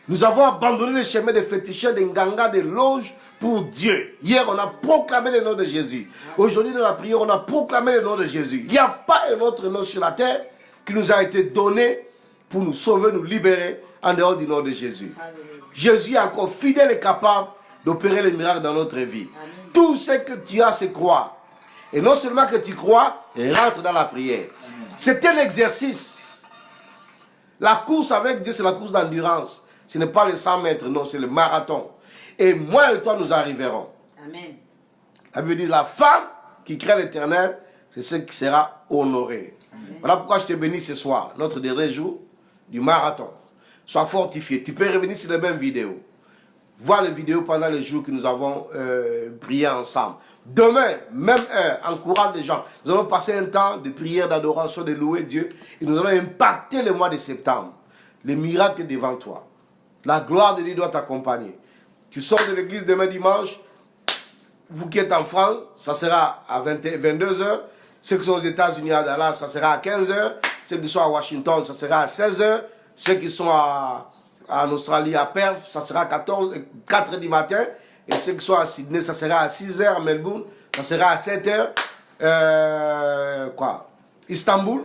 Nous avons abandonné le chemin des féticheurs, des nganga, des loges pour Dieu. Hier, on a proclamé le nom de Jésus. Aujourd'hui, dans la prière, on a proclamé le nom de Jésus. Il n'y a pas un autre nom sur la terre qui nous a été donné pour nous sauver, nous libérer en dehors du nom de Jésus. Amen. Jésus est encore fidèle et capable d'opérer les miracles dans notre vie. Amen. Tout ce que tu as, c'est croire. Et non seulement que tu crois, rentre dans la prière. C'est un exercice. La course avec Dieu, c'est la course d'endurance. Ce n'est pas les 100 mètres, non, c'est le marathon. Et moi et toi, nous arriverons. Amen. La Bible dit, la femme qui craint l'Éternel, c'est celle qui sera honorée. Amen. Voilà pourquoi je te bénis ce soir, notre dernier jour du marathon. Sois fortifié. Tu peux revenir sur les mêmes vidéos. Voir les vidéos pendant les jours que nous avons prié ensemble. Demain, même heure, encourage les gens. Nous allons passer un temps de prière, d'adoration, de louer Dieu. Et nous allons impacter le mois de septembre. Les miracles devant toi. La gloire de Dieu doit t'accompagner. Tu sors de l'église demain dimanche. Vous qui êtes en France, ça sera à 22h. Ceux qui sont aux États-Unis à Dallas, ça sera à 15h. Ceux qui sont à Washington, ça sera à 16h. Ceux qui sont en Australie, à Perth, ça sera à 4h du matin. Et ceux qui sont à Sydney, ça sera à 6h. À Melbourne, ça sera à 7h. Istanbul,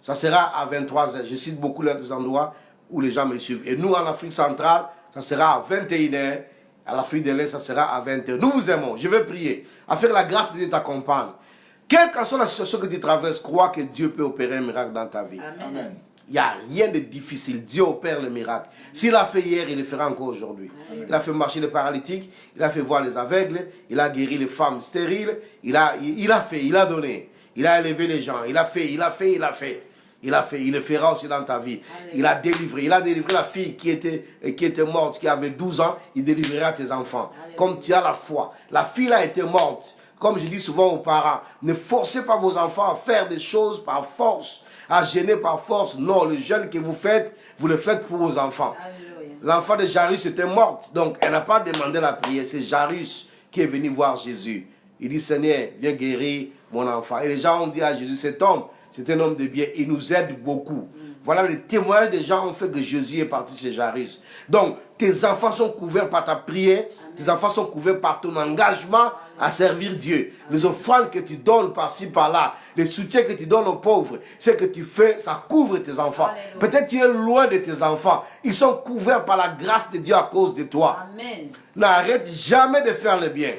ça sera à 23h. Je cite beaucoup les endroits où les gens me suivent. Et nous, en Afrique centrale, ça sera à 21h. À l'Afrique de l'Est, ça sera à 20h. Nous vous aimons. Je vais prier. Afin que la grâce de Dieu t'accompagne. Quelle que soit la situation que tu traverses, crois que Dieu peut opérer un miracle dans ta vie. Amen. Il n'y a rien de difficile. Dieu opère le miracle. S'il l'a fait hier, il le fera encore aujourd'hui. Il a fait marcher les paralytiques. Il a fait voir les aveugles. Il a guéri les femmes stériles. Il a donné. Il a élevé les gens. Il a fait. Il le fera aussi dans ta vie. Il a délivré la fille qui était morte, qui avait 12 ans. Il délivrera tes enfants. Comme tu as la foi. La fille a été morte. Comme je dis souvent aux parents, ne forcez pas vos enfants à faire des choses par force, à gêner par force. Non, le jeûne que vous faites, vous le faites pour vos enfants. L'enfant de Jairus était morte, donc elle n'a pas demandé la prière. C'est Jairus qui est venu voir Jésus. Il dit, Seigneur, viens guérir mon enfant. Et les gens ont dit à Jésus, cet homme, c'est un homme de bien, il nous aide beaucoup. Voilà, les témoignages des gens ont fait que Jésus est parti chez Jairus. Donc, tes enfants sont couverts par ta prière, tes enfants sont couverts par ton engagement à servir Dieu. Les offrandes que tu donnes par-ci, par-là, les soutiens que tu donnes aux pauvres, ce que tu fais, ça couvre tes enfants. Peut-être tu es loin de tes enfants. Ils sont couverts par la grâce de Dieu à cause de toi. Amen. N'arrête jamais de faire le bien.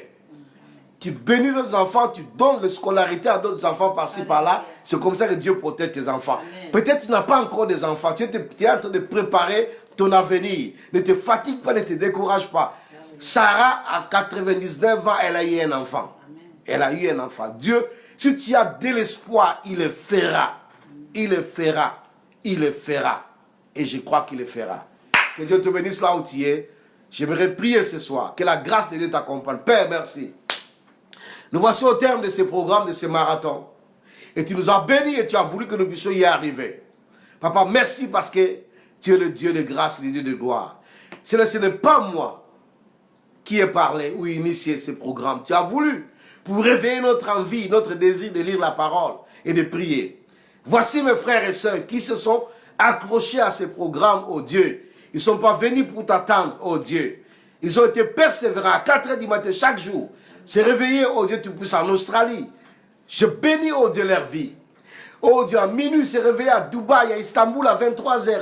Tu bénis d'autres enfants, tu donnes la scolarité à d'autres enfants par-ci, par-là. C'est comme ça que Dieu protège tes enfants. Peut-être tu n'as pas encore des enfants. Tu es en train de préparer ton avenir. Ne te fatigue pas, ne te décourage pas. Sarah, à 99 ans, elle a eu un enfant. Elle a eu un enfant. Dieu, si tu as de l'espoir, il le fera. Il le fera. Il le fera. Et je crois qu'il le fera. Que Dieu te bénisse là où tu es. J'aimerais prier ce soir. Que la grâce de Dieu t'accompagne. Père, merci. Nous voici au terme de ce programme, de ce marathon. Et tu nous as bénis et tu as voulu que nous puissions y arriver. Papa, merci parce que tu es le Dieu de grâce, le Dieu de gloire. Ce n'est pas moi qui ai parlé ou initié ce programme. Tu as voulu pour réveiller notre envie, notre désir de lire la parole et de prier. Voici mes frères et sœurs qui se sont accrochés à ce programme, oh Dieu. Ils ne sont pas venus pour t'attendre, oh Dieu. Ils ont été persévérants à 4 h du matin chaque jour. Se réveiller, oh Dieu, Tout-Puissant, en Australie. Je bénis, oh Dieu, leur vie. Oh Dieu, à minuit, se réveiller à Dubaï, à Istanbul, à 23 h,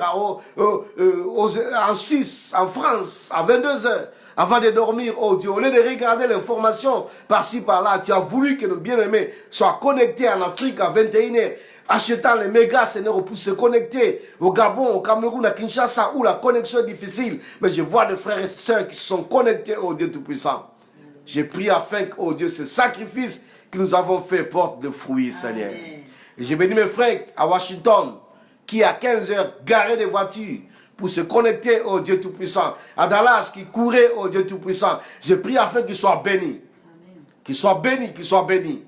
en Suisse, en France, à 22 h, avant de dormir, oh Dieu. Au lieu de regarder l'information par-ci, par-là, tu as voulu que nos bien-aimés soient connectés en Afrique à 21 h, achetant les mégas, Seigneur, pour se connecter au Gabon, au Cameroun, à Kinshasa, où la connexion est difficile. Mais je vois des frères et sœurs qui se sont connectés, oh Dieu Tout-Puissant. J'ai prié afin que, oh Dieu, ce sacrifice que nous avons fait porte de fruits, Seigneur. Et j'ai béni mes frères à Washington, qui à 15 h garaient des voitures pour se connecter au Dieu Tout-Puissant. À Dallas, qui couraient au Dieu Tout-Puissant. J'ai prié afin qu'ils soient bénis. Qu'ils soient bénis, qu'ils soient bénis.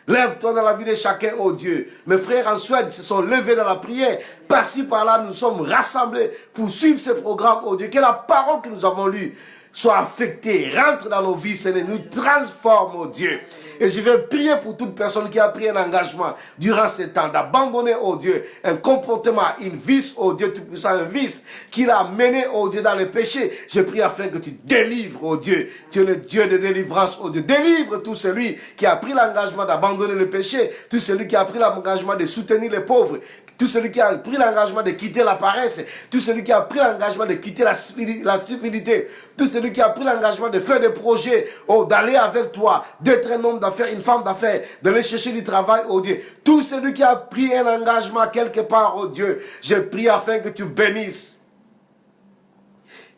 Lève-toi dans la vie de chacun, oh Dieu. Mes frères en Suède se sont levés dans la prière. Par-ci, par-là, nous sommes rassemblés pour suivre ce programme, oh Dieu. Que la parole que nous avons lue soit affectée, rentre dans nos vies, Seigneur, nous transforme, oh Dieu. Et je vais prier pour toute personne qui a pris un engagement durant ce temps d'abandonner, oh Dieu, un comportement, une vice, oh Dieu Tout-Puissant, un vice qui l'a mené, oh Dieu, dans le péché. Je prie afin que tu délivres, oh Dieu. Tu es le Dieu de délivrance, oh Dieu. Délivre tout celui qui a pris l'engagement d'abandonner le péché, tout celui qui a pris l'engagement de soutenir les pauvres, tout celui qui a pris l'engagement de quitter la paresse, tout celui qui a pris l'engagement de quitter la stupidité, tout celui qui a pris l'engagement de faire des projets, oh, d'aller avec toi, d'être un homme d'affaires, une femme d'affaires, d'aller chercher du travail, oh Dieu. Tout celui qui a pris un engagement quelque part, oh Dieu, je prie afin que tu bénisses,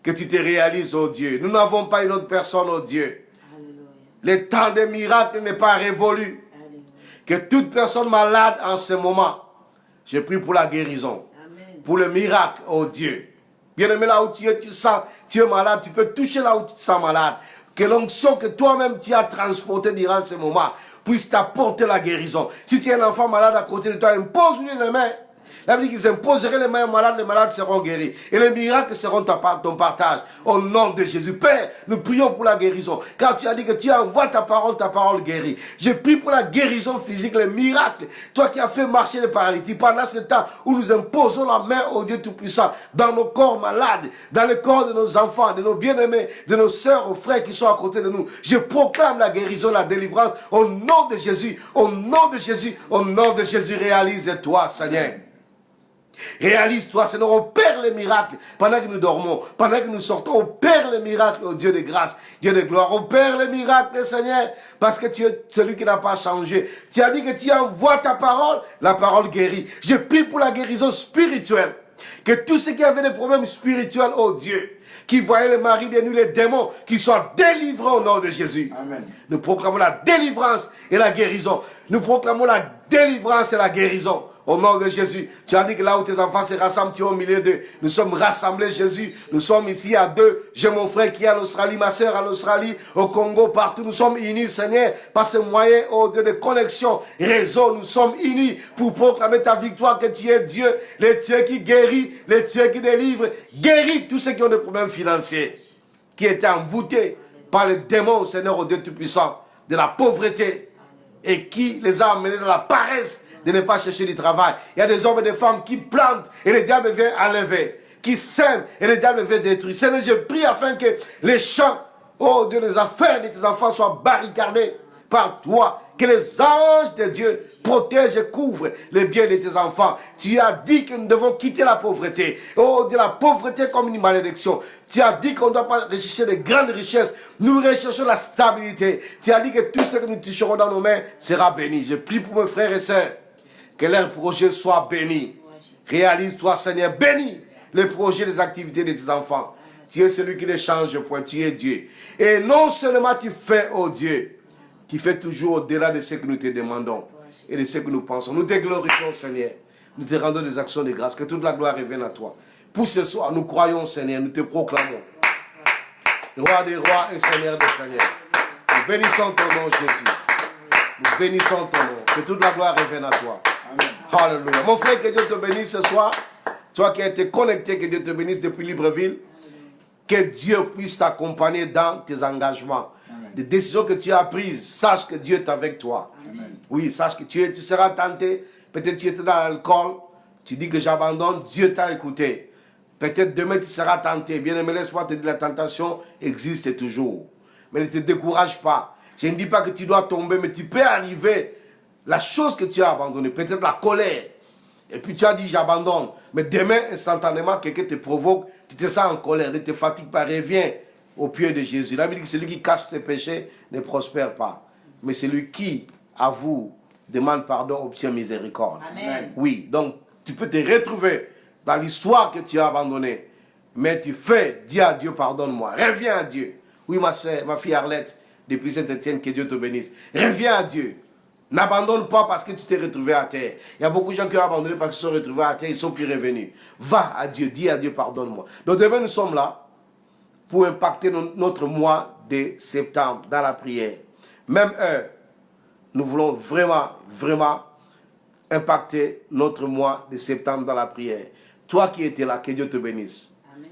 que tu te réalises, oh Dieu. Nous n'avons pas une autre personne, oh Dieu. Alléluia. Le temps des miracles n'est pas révolu. Alléluia. Que toute personne malade en ce moment, je prie pour la guérison, amen, pour le miracle, oh Dieu. Bien-aimé, là où tu es, tu sens, tu es malade, tu peux toucher là où tu te sens malade. Que l'onction que toi-même tu as transportée durant ce moment puisse t'apporter la guérison. Si tu es un enfant malade à côté de toi, impose-lui les mains. La Bible dit qu'ils imposeraient les mains aux malades, les malades seront guéris. Et les miracles seront ton partage. Au nom de Jésus. Père, nous prions pour la guérison. Car tu as dit que tu envoies ta parole guérit. Je prie pour la guérison physique, les miracles. Toi qui as fait marcher les paralytiques. Pendant ce temps où nous imposons la main au Dieu Tout-Puissant, dans nos corps malades, dans le corps de nos enfants, de nos bien-aimés, de nos sœurs, aux frères qui sont à côté de nous. Je proclame la guérison, la délivrance. Au nom de Jésus, au nom de Jésus, au nom de Jésus, réalise-toi, Seigneur. Réalise-toi, Seigneur, opère les miracles pendant que nous dormons, pendant que nous sortons, opère les miracles, oh Dieu de grâce, Dieu de gloire, opère les miracles, Seigneur, parce que tu es celui qui n'a pas changé. Tu as dit que tu envoies ta parole, la parole guérit. Je prie pour la guérison spirituelle, que tous ceux qui avaient des problèmes spirituels, oh Dieu, qui voyaient le mari des nuits, les démons, qui soient délivrés au nom de Jésus. Amen. Nous proclamons la délivrance et la guérison. Nous proclamons la délivrance et la guérison. Au nom de Jésus, tu as dit que là où tes enfants se rassemblent, tu es au milieu d'eux. Nous sommes rassemblés, Jésus. Nous sommes ici à deux. J'ai mon frère qui est en Australie, ma soeur en Australie, au Congo, partout. Nous sommes unis, Seigneur, par ce moyen de connexion, réseau. Nous sommes unis pour proclamer ta victoire, que tu es Dieu, le Dieu qui guérit, le Dieu qui délivre. Guéris tous ceux qui ont des problèmes financiers, qui étaient envoûtés par les démons, Seigneur, au Dieu Tout-Puissant, de la pauvreté, et qui les a amenés dans la paresse de ne pas chercher du travail. Il y a des hommes et des femmes qui plantent et le diable vient enlever, qui sèment et le diable vient détruire. Seigneur, je prie afin que les champs, oh Dieu, les affaires de tes enfants soient barricadés par toi. Que les anges de Dieu protègent et couvrent les biens de tes enfants. Tu as dit que nous devons quitter la pauvreté. Oh Dieu, la pauvreté comme une malédiction. Tu as dit qu'on ne doit pas rechercher de grandes richesses. Nous recherchons la stabilité. Tu as dit que tout ce que nous toucherons dans nos mains sera béni. Je prie pour mes frères et sœurs. Que leur projet soit béni. Réalise-toi, Seigneur, bénis les projets, les activités de tes enfants. Tu es celui qui ne change point, tu es Dieu. Et non seulement tu fais, oh Dieu, tu fais toujours au-delà de ce que nous te demandons et de ce que nous pensons. Nous te glorifions, Seigneur. Nous te rendons des actions de grâce. Que toute la gloire revienne à toi. Pour ce soir, nous croyons, Seigneur, nous te proclamons. Roi des rois et Seigneur des seigneurs. Nous bénissons ton nom, Jésus. Nous bénissons ton nom. Que toute la gloire revienne à toi. Alléluia. Mon frère, que Dieu te bénisse ce soir. Toi qui as été connecté, que Dieu te bénisse depuis Libreville. Que Dieu puisse t'accompagner dans tes engagements. Amen. Des décisions que tu as prises. Sache que Dieu est avec toi. Amen. Oui, sache que tu seras tenté. Peut-être tu étais dans l'alcool. Tu dis que j'abandonne. Dieu t'a écouté. Peut-être demain tu seras tenté. Bien aimé, laisse-moi te dire, la tentation existe toujours. Mais ne te décourage pas. Je ne dis pas que tu dois tomber, mais tu peux arriver. La chose que tu as abandonnée, peut-être la colère. Et puis tu as dit j'abandonne. Mais demain, instantanément, quelqu'un te provoque, tu te sens en colère, ne te fatigue pas, reviens au pied de Jésus. La Bible dit que celui qui cache ses péchés ne prospère pas. Mais celui qui avoue, demande pardon, obtient miséricorde. Amen. Oui, donc tu peux te retrouver dans l'histoire que tu as abandonnée. Mais tu fais, dis à Dieu, pardonne-moi. Reviens à Dieu. Oui, ma soeur, ma fille Arlette, depuis Saint-Étienne, que Dieu te bénisse. Reviens à Dieu. N'abandonne pas parce que tu t'es retrouvé à terre. Il y a beaucoup de gens qui ont abandonné parce qu'ils se sont retrouvés à terre, ils ne sont plus revenus. Va à Dieu, dis à Dieu, pardonne-moi. Donc demain, nous sommes là pour impacter notre mois de septembre dans la prière. Même heure, nous voulons vraiment impacter notre mois de septembre dans la prière. Toi qui étais là, que Dieu te bénisse. Amen.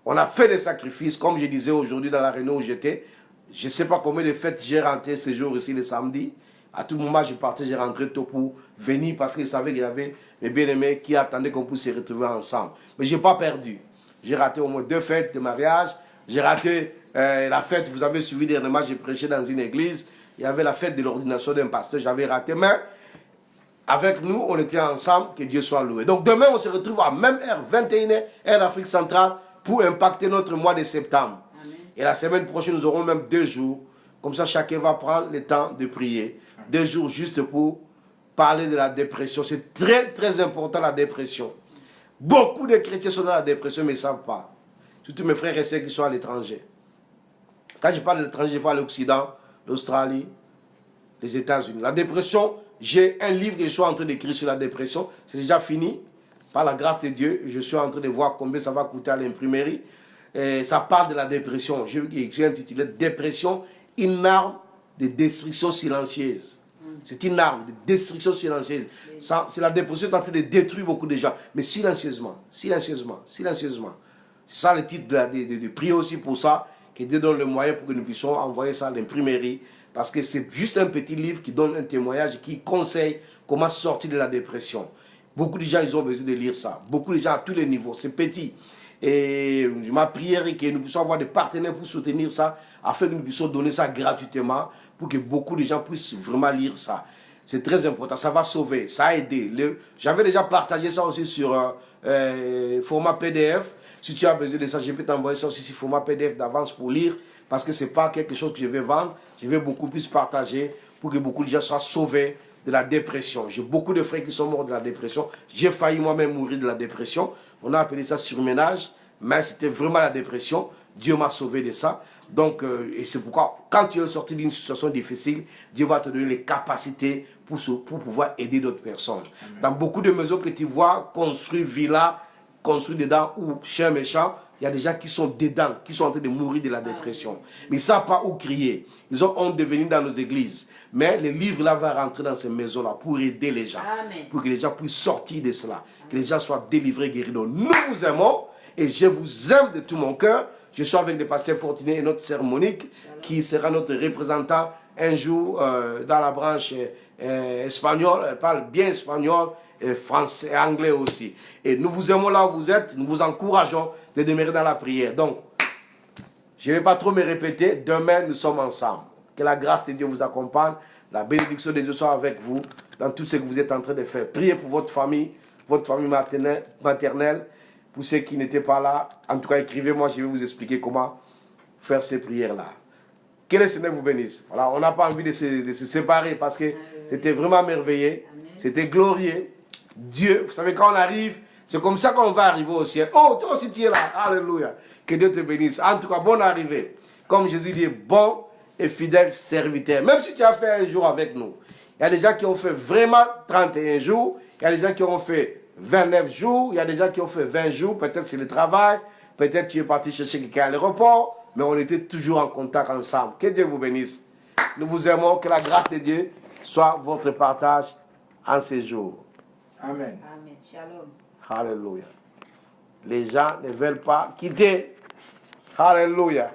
On a fait des sacrifices, comme je disais aujourd'hui dans la réunion où j'étais. Je ne sais pas combien de fêtes j'ai rentré ce jour ici le samedi. À tout moment, je partais, je rentrais tôt pour venir parce que je savais qu'il y avait mes bien-aimés qui attendaient qu'on puisse se retrouver ensemble. Mais je n'ai pas perdu. J'ai raté au moins 2 fêtes de mariage. J'ai raté la fête, vous avez suivi dernièrement, j'ai prêché dans une église. Il y avait la fête de l'ordination d'un pasteur, j'avais raté. Mais avec nous, on était ensemble, que Dieu soit loué. Donc demain, on se retrouve à même heure, 21h, heure d'Afrique centrale, pour impacter notre mois de septembre. Amen. Et la semaine prochaine, nous aurons même 2 jours. Comme ça, chacun va prendre le temps de prier. 2 jours juste pour parler de la dépression. C'est très important, la dépression. Beaucoup de chrétiens sont dans la dépression, mais ils ne savent pas. Surtout mes frères et sœurs qui sont à l'étranger. Quand je parle de l'étranger, je parle de l'Occident, l'Australie, les États-Unis. La dépression, j'ai un livre que je suis en train d'écrire sur la dépression. C'est déjà fini. Par la grâce de Dieu, je suis en train de voir combien ça va coûter à l'imprimerie. Et ça parle de la dépression. J'ai intitulé « Dépression, une arme de destruction silencieuse ». C'est une arme de destruction silencieuse. C'est la dépression qui est en train de détruire beaucoup de gens. Mais silencieusement. C'est ça le titre de prier aussi pour ça. Que Dieu donne le moyen pour que nous puissions envoyer ça à l'imprimerie. Parce que c'est juste un petit livre qui donne un témoignage, qui conseille comment sortir de la dépression. Beaucoup de gens, ils ont besoin de lire ça. Beaucoup de gens à tous les niveaux. C'est petit. Et ma prière est que nous puissions avoir des partenaires pour soutenir ça, afin que nous puissions donner ça gratuitement, pour que beaucoup de gens puissent vraiment lire ça. C'est très important. Ça va sauver. Ça a aidé. J'avais déjà partagé ça aussi sur format PDF. Si tu as besoin de ça, je peux t'envoyer ça aussi sur format PDF d'avance pour lire. Parce que ce n'est pas quelque chose que je vais vendre. Je vais beaucoup plus partager pour que beaucoup de gens soient sauvés de la dépression. J'ai beaucoup de frères qui sont morts de la dépression. J'ai failli moi-même mourir de la dépression. On a appelé ça surménage. mais c'était vraiment la dépression. Dieu m'a sauvé de ça. Donc, et c'est pourquoi, quand tu es sorti d'une situation difficile, Dieu va te donner les capacités pour pouvoir aider d'autres personnes. Amen. Dans beaucoup de maisons que tu vois, construire villas, construire dedans ou chien méchant, il y a des gens qui sont dedans, qui sont en train de mourir de la dépression. Mais ils ne savent pas où crier. Ils ont honte de venir dans nos églises. Mais le livre là va rentrer dans ces maisons-là pour aider les gens. Amen. Pour que les gens puissent sortir de cela. Amen. Que les gens soient délivrés, guéris. Donc, nous vous aimons et je vous aime de tout mon cœur. Je suis avec le pasteur Fortinet et notre sœur Monique, qui sera notre représentant un jour dans la branche espagnole. Elle parle bien espagnol, et français et anglais aussi. Et nous vous aimons là où vous êtes. Nous vous encourageons de demeurer dans la prière. Donc, je ne vais pas trop me répéter. Demain, nous sommes ensemble. Que la grâce de Dieu vous accompagne. La bénédiction de Dieu soit avec vous dans tout ce que vous êtes en train de faire. Priez pour votre famille maternelle. Pour ceux qui n'étaient pas là, en tout cas, écrivez-moi, je vais vous expliquer comment faire ces prières-là. Que le Seigneur vous bénisse. Voilà, on n'a pas envie de se séparer parce que c'était vraiment merveilleux. C'était glorieux. Dieu, vous savez, quand on arrive, c'est comme ça qu'on va arriver au ciel. Oh, toi aussi tu es là. Alléluia. Que Dieu te bénisse. En tout cas, bonne arrivée. Comme Jésus dit, bon et fidèle serviteur. Même si tu as fait un jour avec nous. Il y a des gens qui ont fait vraiment 31 jours. Il y a des gens qui ont fait 29 jours, il y a des gens qui ont fait 20 jours, peut-être c'est le travail, peut-être tu es parti chercher quelqu'un à l'aéroport, mais on était toujours en contact ensemble. Que Dieu vous bénisse. Nous vous aimons, que la grâce de Dieu soit votre partage en ces jours. Amen. Amen. Shalom. Alléluia. Les gens ne veulent pas quitter. Alléluia.